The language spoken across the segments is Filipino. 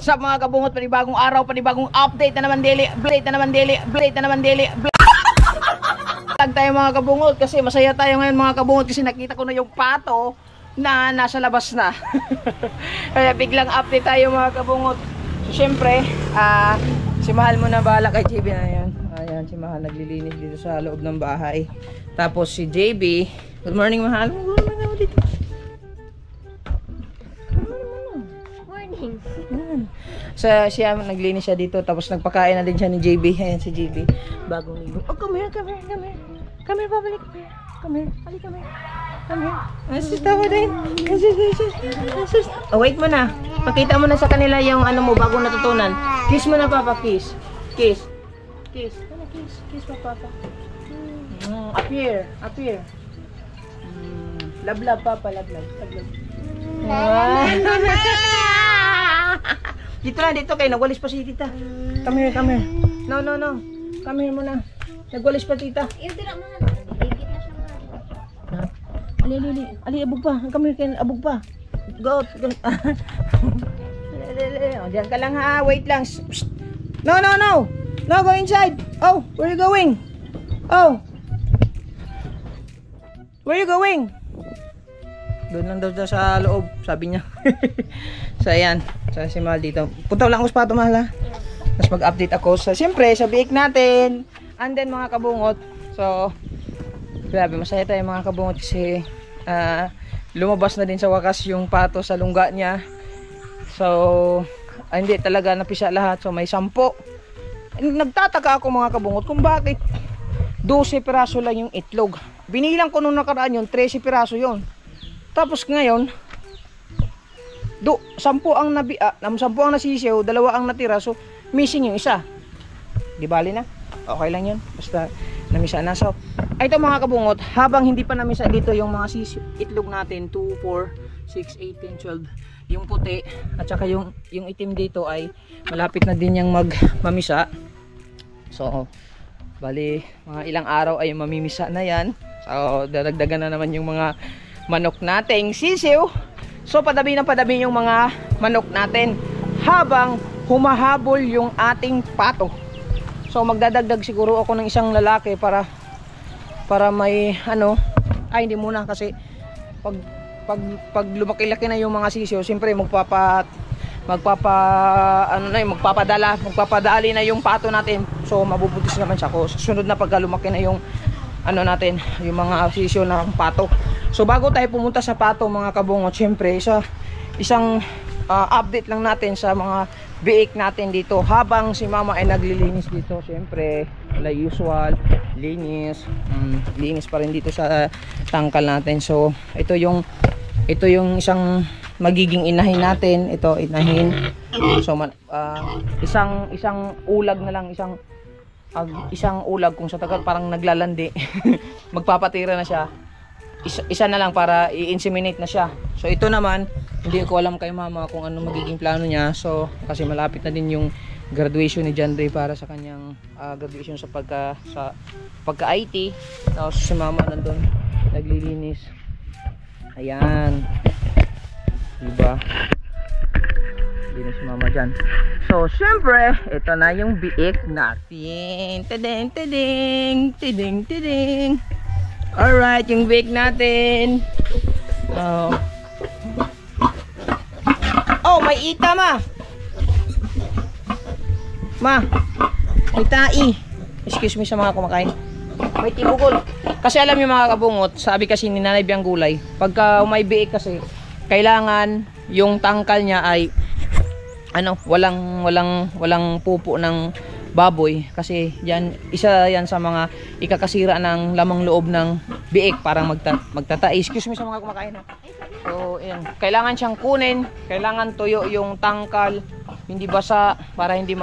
What's up mga kabungot? Panibagong araw, panibagong update na naman daily. Update na naman daily. Vlog tayo mga kabungot kasi masaya tayo ngayon mga kabungot kasi nakita ko na yung pato na nasa labas na. Kaya biglang update tayo mga kabungot. So syempre, si Mahal mo na bahala kay JB na yan. Ayan, si Mahal naglilinis dito sa loob ng bahay. Tapos si JB, good morning Mahal. Good morning dito. Siya naglinis siya dito tapos nagpakain na din siya ni JB. Ayan si JB, bagong ligo. Oh, come here, pabalik. Come here. Asus tawa din. Asus. Oh, wait mo na. Pakita mo na sa kanila yung ano mo bagong natutunan. Kiss mo na papa, kiss. Kiss mo papa. Up here. Love papa, love. Dito kayo, nagwalis pa si tita. Come here. No. Come here muna. Nagwalis pa tita. Ali, abog pa. Come here, abog pa. Go. Diyan ka lang ha, wait lang. No. No, go inside. Oh, where you going? Oh. Where you going? Doon lang daw sa loob, sabi niya. So ayan, sa si Mahal dito. Punta lang ako sa pato Mahal ha. Tapos mag-update ako sa, siyempre, sa biik natin. And then mga kabungot. So, grabe, masaya tayo mga kabungot kasi lumabas na din sa wakas yung pato sa lungga niya. So, hindi talaga napisa lahat. So, may 10. Nagtataka ako mga kabungot kung bakit 12 piraso lang yung itlog. Binilang ko nung nakaraan yun, 13 piraso yun. Tapos ngayon, 10 ang 10 ang nasisiyaw, 2 ang natira, so missing yung isa. Di bali na. Okay lang yun. Basta namisa na. So, ito mga kabungot, habang hindi pa namisa dito yung mga itlog natin, 2, 4, 6, 8, 10, 12, yung puti, at saka yung itim dito ay malapit na din yung mamisa. So, bali, mga ilang araw ay mamimisa na yan. So, dadagdagan na naman yung mga manok nating sisiw. So padabi yung mga manok natin habang humahabol yung ating pato. So magdadagdag siguro ako ng isang lalaki para may hindi muna kasi pag lumaki-laki na yung mga sisiw, siyempre magpapadali na yung pato natin. So mabubutis naman siya ko. Susunod na pagka lumaki na yung natin, yung mga sisiw ng pato. So bago tayo pumunta sa pato mga kabungot, syempre isang update lang natin sa mga biik natin dito habang si mama ay naglilinis dito. Syempre like usual, linis pa rin dito sa tangkal natin. So ito yung isang magiging inahin natin. Ito inahin. So isang ulag na lang, isang ulag kung sa Tagal parang naglalandi. Magpapatira na siya. Isa na lang para i-inseminate na siya. So ito naman, hindi ko alam kay mama kung ano magiging plano niya. So kasi malapit na din yung graduation ni John Ray para sa kanyang graduation sa pagka-IT. Tapos si mama nandun naglilinis. Ayan. Diba? Linis si mama dyan. So syempre, ito na yung biik natin. Tiding. Alright, yung bake natin. Oh, may ita ma. May tai. Excuse me sa mga kumakain. May tibukol. Kasi alam niyo mga kabungot, sabi kasi ni Nanay Biang Gulay, pagka may biik kasi, kailangan yung tangkal niya ay walang pupo ng baboy kasi isa yan sa mga ikakasira ng lamang loob ng biik, parang magtatai. Excuse me sa mga kumakain ha. So yan, kailangan siyang kunin, kailangan tuyo yung tangkal, hindi basa para hindi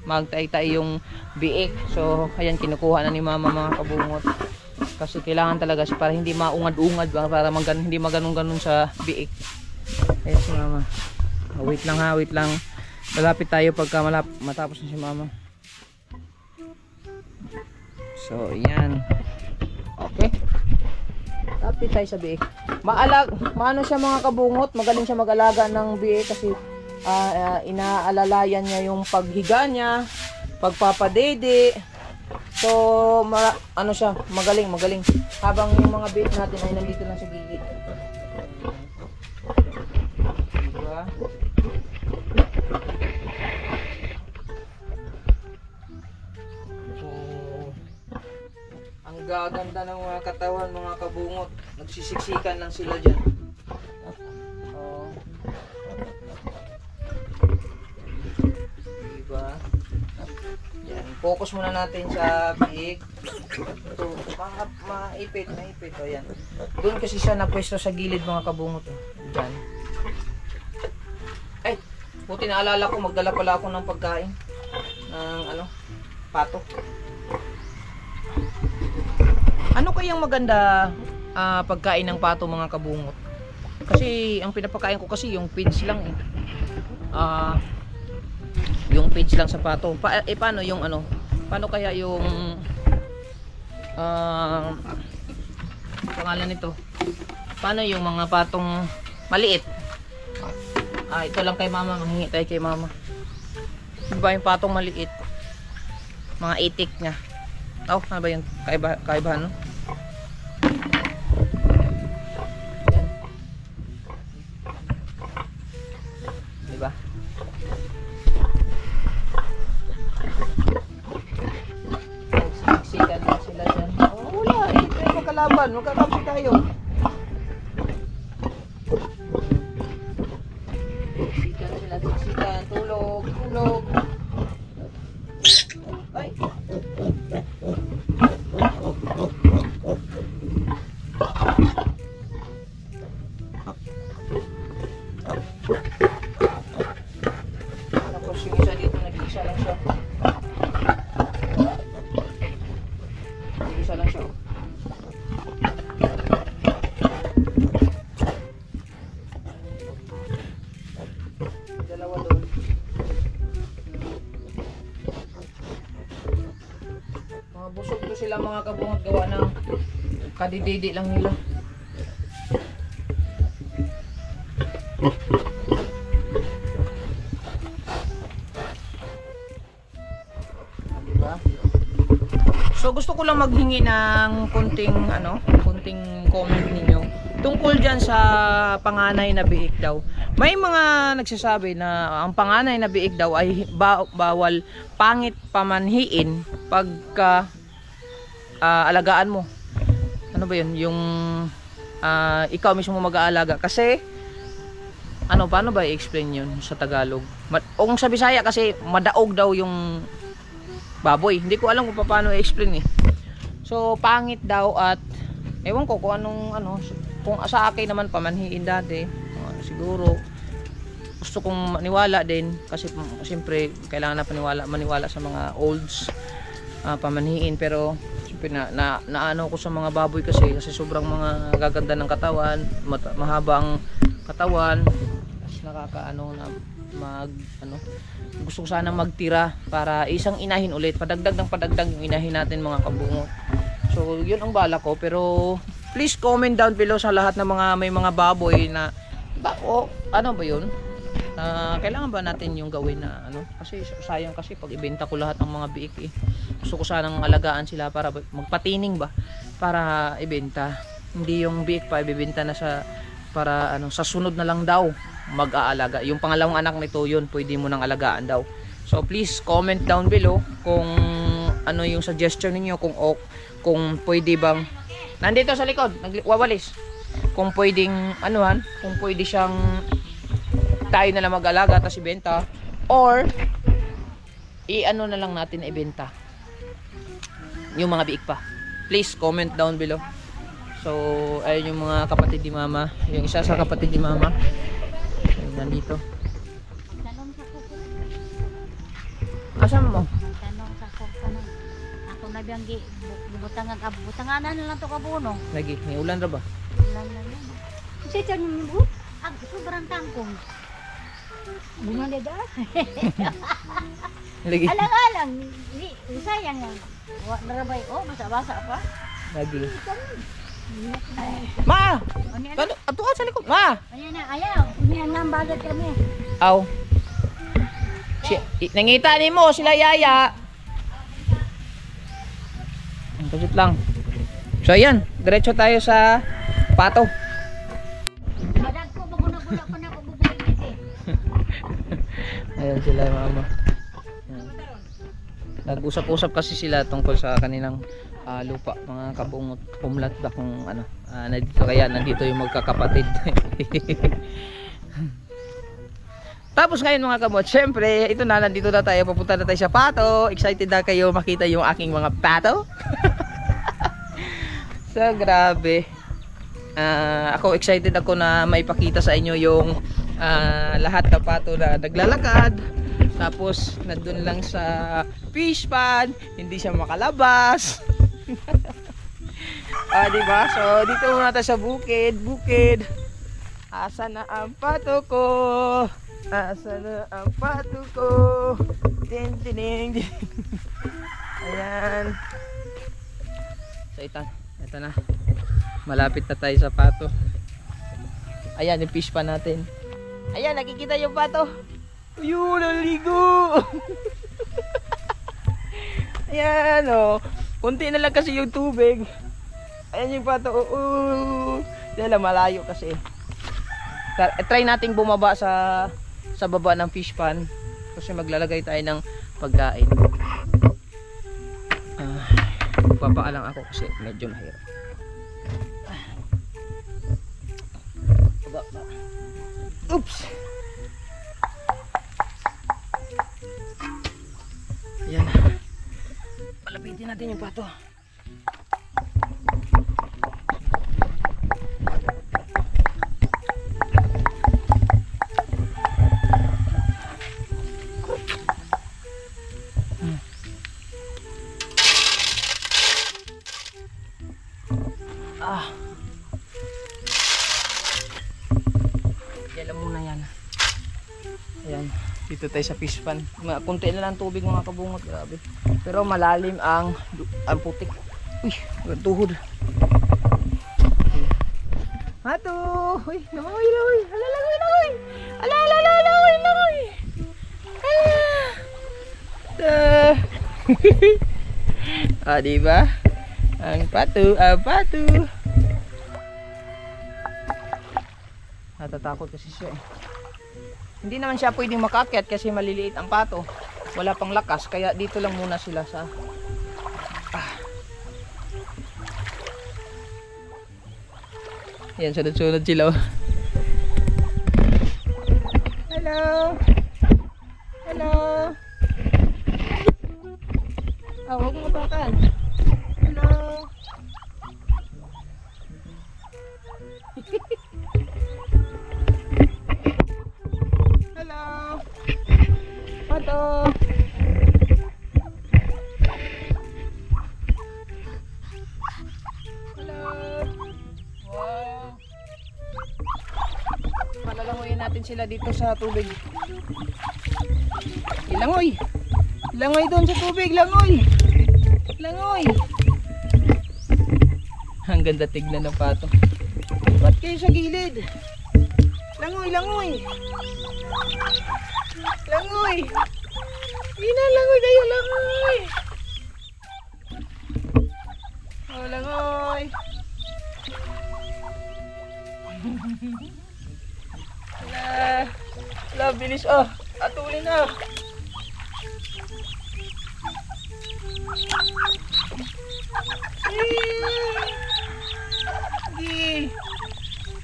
magtai-tai yung biik. So ayan, kinukuha na ni mama mga kabungot kasi kailangan talaga siya para hindi maungad-ungad, para hindi maganon-ganon sa biik. Ayan si mama. Wait lang. Malapit tayo pagka matapos na si mama. So yan. Okay. Lapit tayo sa biik. Maano siya mga kabungot, magaling siya mag-alaga ng biik kasi inaalalayan niya yung paghiga niya, pagpapadede. So, ano siya, magaling. Habang yung mga bait natin ay nandito lang sa gilid. Diba? Ang gaganda ng mga katawan, mga kabungot. Nagsisiksikan lang sila dyan. Diba? Yan. Focus muna natin sa biig. Ito, maipit. O yan. Doon kasi siya napwesto sa gilid, mga kabungot. Dyan. Ay, buti naalala ko, magdala pala ako ng pagkain. Ng pato. Ano kayang maganda pagkain ng pato, mga kabungot? Kasi ang pinapakain ko kasi yung feeds lang eh. Yung feeds lang sa pato. Paano yung paano kaya yung pangalan nito? Paano yung mga patong maliit? Ito lang kay mama, manghingi tayo kay mama. Diba yung patong maliit? Mga itik niya. Ano ba yun? Kaiba no? Yan. Diba? Siksikan na sila dyan. Wala eh. Tayo magkalaban. Magkakampi tayo. Siksikan sila. Siksikan. Tulog. Ay. Tapos yung isa dito, nag-isa lang siya. Nag-isa lang siya. Dalawa doon. Mga busog to sila, mga kabungot, gawa ng kadididi lang nila. Diba? So gusto ko lang maghingi ng konting comment ninyo tungkol dyan sa panganay na biik daw. May mga nagsasabi na ang panganay na biik daw ay bawal, pangit pamanhiin pagka alagaan mo. Ano ba yun? Yung ikaw mismo mag-aalaga. Kasi paano ba i-explain yun sa Tagalog? Kung sa Bisaya kasi madaog daw yung baboy. Hindi ko alam kung paano i-explain eh. So pangit daw at ewan ko kung anong kung sa akin naman pamanhiin dati. Siguro gusto kong maniwala din kasi siyempre kailangan na maniwala sa mga olds pamanhiin, pero siyempre naano ko sa mga baboy kasi sobrang mga gaganda ng katawan, mahaba ang katawan, nakakaano na gusto ko sana magtira para isang inahin ulit, padagdag yung inahin natin, mga kabungot. So yun ang bala ko, pero please comment down below sa lahat ng mga may mga baboy na ano ba yun, kailangan ba natin yung gawin na kasi sayang kasi pag ibenta ko lahat ng mga biik eh. Gusto ko sanang alagaan sila para magpatining ba para ibenta, hindi yung biik pa ibebenta na para sa sunod na lang daw mag-aalaga. Yung pangalawang anak nito, yun pwede mo nang alagaan daw. So please comment down below kung ano yung suggestion niyo, kung pwede bang nandito sa likod nagwawalis, kung pwedeng kung pwede siyang tayo na lang mag-alaga tapos ibenta, or na lang natin ibenta yung mga biik pa. Please comment down below. So ayun yung mga kapatid ni mama, yung isa sa kapatid ni mama nandito. Tanong sa kuko. Asam mo? Tanong sa kuko. Ako na biyang butanganan na lang to kabuno. Lagi, may ulan ra ba? Ulan lang yan. Kasi ito yung buhok. Sobrang tangkong. Bunga na da. Lagi. Alang-alang. Sayang yan. Narabay. Basa-basa pa. Lagi. Ma! Ato ka sa likod. Ma! Ayan na, ayaw. Ayan na, bagat kami. Aw. Nangita ni mo sila yaya. Ang budget lang. So ayan, diretso tayo sa pato. Madag ko, maguna-guna pa na ako bubuhin eh. Ayan sila mama. Nag-usap-usap kasi sila tungkol sa kanilang lupa, mga kabungot, umlat ba kung ano. Nandito kaya nandito yung magkakapatid. Tapos ngayon mga kabot, syempre, ito na, nandito na tayo, papunta na tayo sa pato. Excited na kayo makita yung aking mga pato? So, grabe. Ako excited ako na maipakita sa inyo yung lahat ng pato na naglalakad. Tapos, nandun lang sa fish pond, hindi siya makalabas. Diba? So, dito muna tayo sa bukid. Asa na ang pato ko? Asa na ang pato ko? Din. Ayan. So ito na. Malapit na tayo sa pato. Ayan yung fish pa natin. Ayan, nakikita yung pato. Ayun, naligo. Ayan o. Kunti na lang kasi yung tubig. Ayan yung pato. Dahil malayo kasi. Try nating bumaba sa baba ng fish pan kasi maglalagay tayo ng pagkain. Papaalang ako kasi medyo mahirap. Oops. Ayan. Palapitin natin yung pato. Yan muna yan. Ayan, dito tayo sa fish pan. Kunti na lang tubig mga kabungot, grabe. Pero malalim ang putik. Uy, tuhod. Hato! Uy, langoy! Langoy! Langoy! Diba? Ang pato. Natatakot kasi siya eh. Hindi naman siya pwedeng makakyat kasi maliliit ang pato. Wala pang lakas kaya dito lang muna sila sa Yan, sunod-sunod sila. Hello. Huwag mo takan. Hello. Pato. Hello. Wow. Palalangoyin natin sila dito sa tubig. Langoy. Langoy doon sa tubig, langoy. Ang ganda tignan ng pato. Ba't kayo sa gilid? Langoy. Langoy kayo, langoy. Oh, langoy. Bilis atulin na.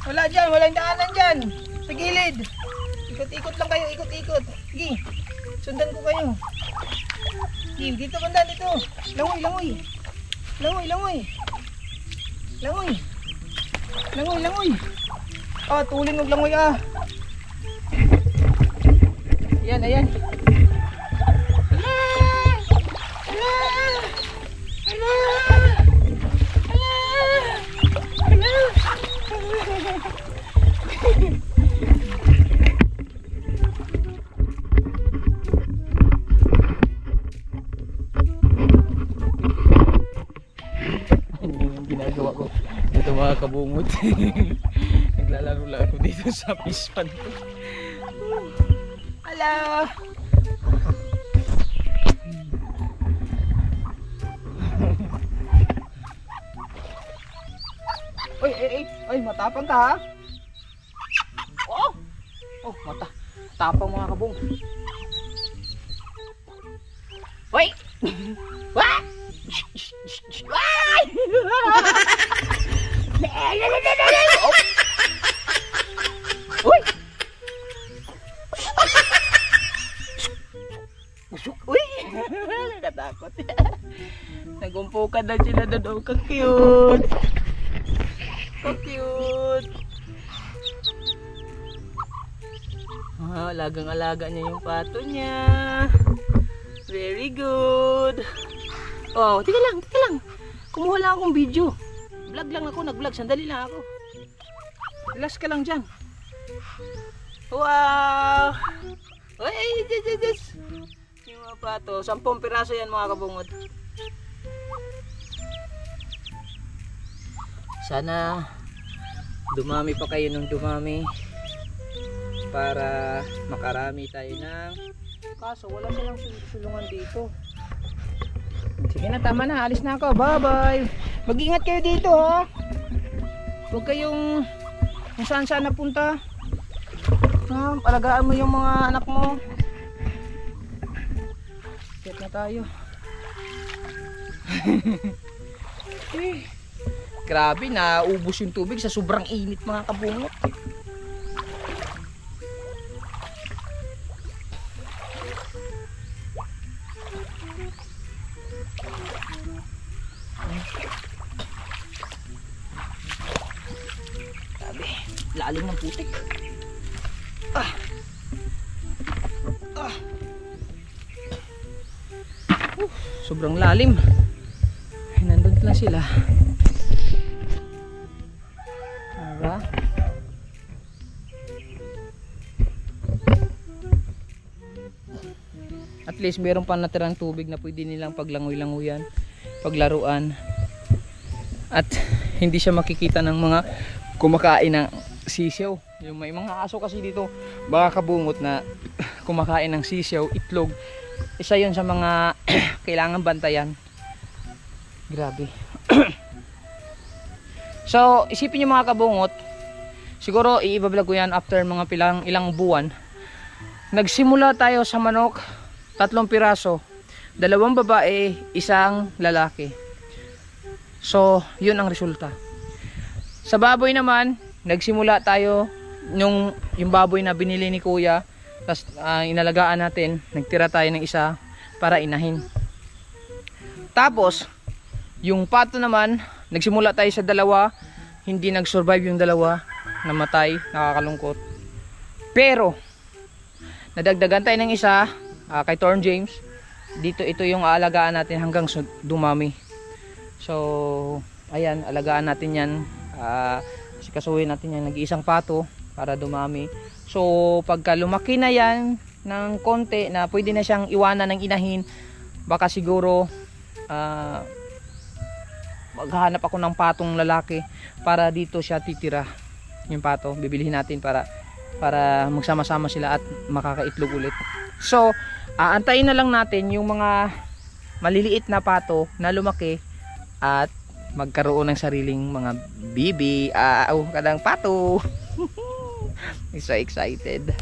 Wala dyan, walang daanan dyan. Sa gilid. Ikot-ikot lang kayo, ikot-ikot. Sige, sundan ko kayo. Sige, dito banda, dito. Langoy. Tulin ng langoy Ayan. Ginagawa ko ito mga kabungot. Naglalaro lang ako dito sa fish pond. Hello. Tapang ka ha. Oh! Oh, mata. Tapang mga kabong. Hoy! Wah! Wah! Oh! Uy! Usok! Uy! Nakatakot. Nagumpukan lang sila doon. Oh, ka-cute! Ka-cute! Ah, alagang-alaga niya yung pato niya. Very good. Oh, tika lang. Kumuha lang akong video. Vlog lang ako, nag-vlog. Sandali lang ako. Relax ka lang dyan. Wow! Uy, yes. Yung mga pato. 10 piraso yan mga kabungod. Sana dumami pa kayo ng dumami para makarami tayo ng, kaso wala silang sulungan dito. Sige na, tama na, alis na ako, bye bye. Mag-ingat kayo dito ha, huwag kayong kung saan saan napunta ha, alagaan mo yung mga anak mo. Set na tayo. Grabe, naubos yung tubig sa sobrang init mga kabungot. Grabe, lalim ng putik. Sobrang lalim. Ay, nandun lang sila. Diba? At least meron pa natirang tubig na pwede nilang paglangoy-langoyan, paglaruan. At hindi siya makikita ng mga kumakain ng sisiyaw. Yung may mga aso kasi dito, baka kabungot na kumakain ng sisiyaw, itlog. Isa yun sa mga kailangan bantayan. Grabe. So, isipin nyo mga kabungot, siguro i-vlog ko yan after mga ilang buwan. Nagsimula tayo sa manok, 3 piraso, 2 babae, 1 lalaki. So, yun ang resulta. Sa baboy naman, nagsimula tayo yung baboy na binili ni kuya, tapos inalagaan natin, nagtira tayo ng 1 para inahin. Tapos, yung pato naman, nagsimula tayo sa 2, hindi nag-survive yung 2, namatay, nakakalungkot. Pero, nadagdagan tayo ng 1 kay Torn James. Dito, ito yung aalagaan natin hanggang dumami. So, ayan, alagaan natin yan. Sikasuhin natin yan, nag-iisang pato para dumami. So, pagka lumaki na yan ng konti na pwede na siyang iwanan ng inahin, baka siguro maghahanap ako ng patong lalaki para dito siya titira. Yung pato, bibilihin natin para magsama-sama sila at makakaitlog ulit. So, aantayin na lang natin yung mga maliliit na pato na lumaki at magkaroon ng sariling mga bibi. Kadang pato. So excited.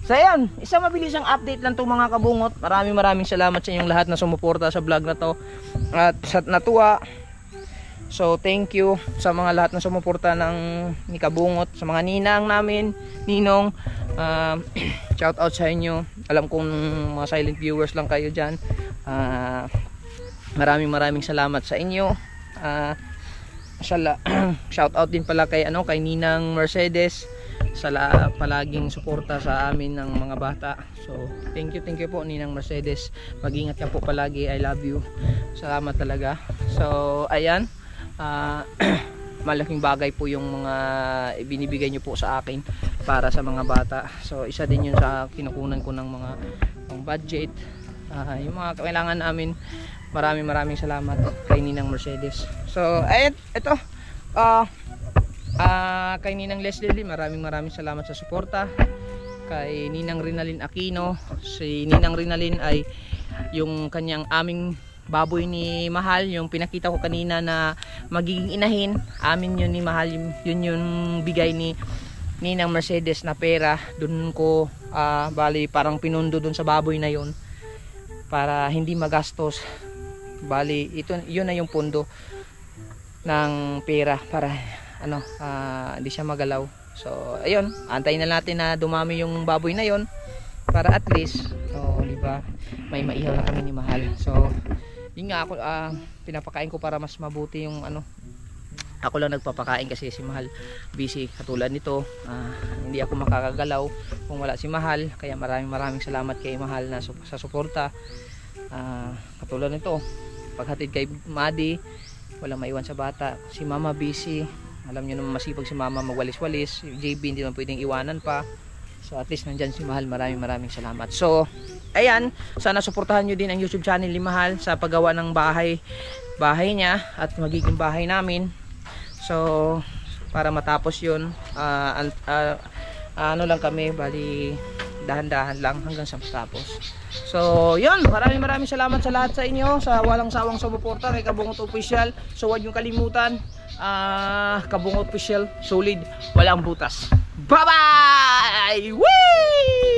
So ayan, isang mabilisang update lang itong mga kabungot. Maraming salamat sa inyong lahat na sumuporta sa vlog na to at sa natuwa. So thank you sa mga lahat na sumuporta ni Kabungot, sa mga ninang namin, ninong. Shout out sa inyo. Alam kong mga silent viewers lang kayo dyan. Maraming salamat sa inyo. Shout out din pala kay Ninang Mercedes sa palaging suporta sa amin ng mga bata. So thank you po Ninang Mercedes. Mag-ingat ka po palagi. I love you. Salamat talaga. So ayan, malaking bagay po yung mga binibigay nyo po sa akin para sa mga bata. So isa din yun sa kinukunan ko ng mga budget, yung mga kailangan namin. Maraming salamat kay Ninang Mercedes. So ayun, ito kay Ninang Leslie, maraming salamat sa suporta. Kay Ninang Rinalyn Aquino, si Ninang Rinalyn ay yung kanyang aming baboy ni Mahal, yung pinakita ko kanina na magiging inahin, amin yun ni Mahal, yun yung bigay ni Ninang Mercedes na pera. Dun ko bali parang pinundo dun sa baboy na yun para hindi magastos. Bali ito, yun na yung pundo ng pera para ano, hindi siya magalaw. So ayun, antayin na natin na dumami yung baboy na yun para at least, so di ba, may maihaw na kami ni Mahal. So yun nga, ako pinapakain ko para mas mabuti yung ano, ako lang nagpapakain kasi si Mahal busy katulad nito. Hindi ako makakagalaw kung wala si Mahal, kaya maraming salamat kay Mahal na sa suporta. Katulad nito, paghatid kay Madi, walang maiwan sa bata. Si Mama busy, alam nyo naman masipag si Mama magwalis-walis. JB hindi naman pwedeng iwanan pa, so at least nandyan si Mahal. Maraming salamat. So ayan, sana suportahan nyo din ang YouTube channel ni Mahal sa paggawa ng bahay niya at magiging bahay namin. So para matapos yun, ano lang kami, bali dahan-dahan lang hanggang sa matapos. So yun, maraming salamat sa lahat sa inyo, sa walang sawang sumuporta kay Kabungot Official. So huwag niyong kalimutan, Kabungot Official, solid, walang butas. Bye bye! Whee!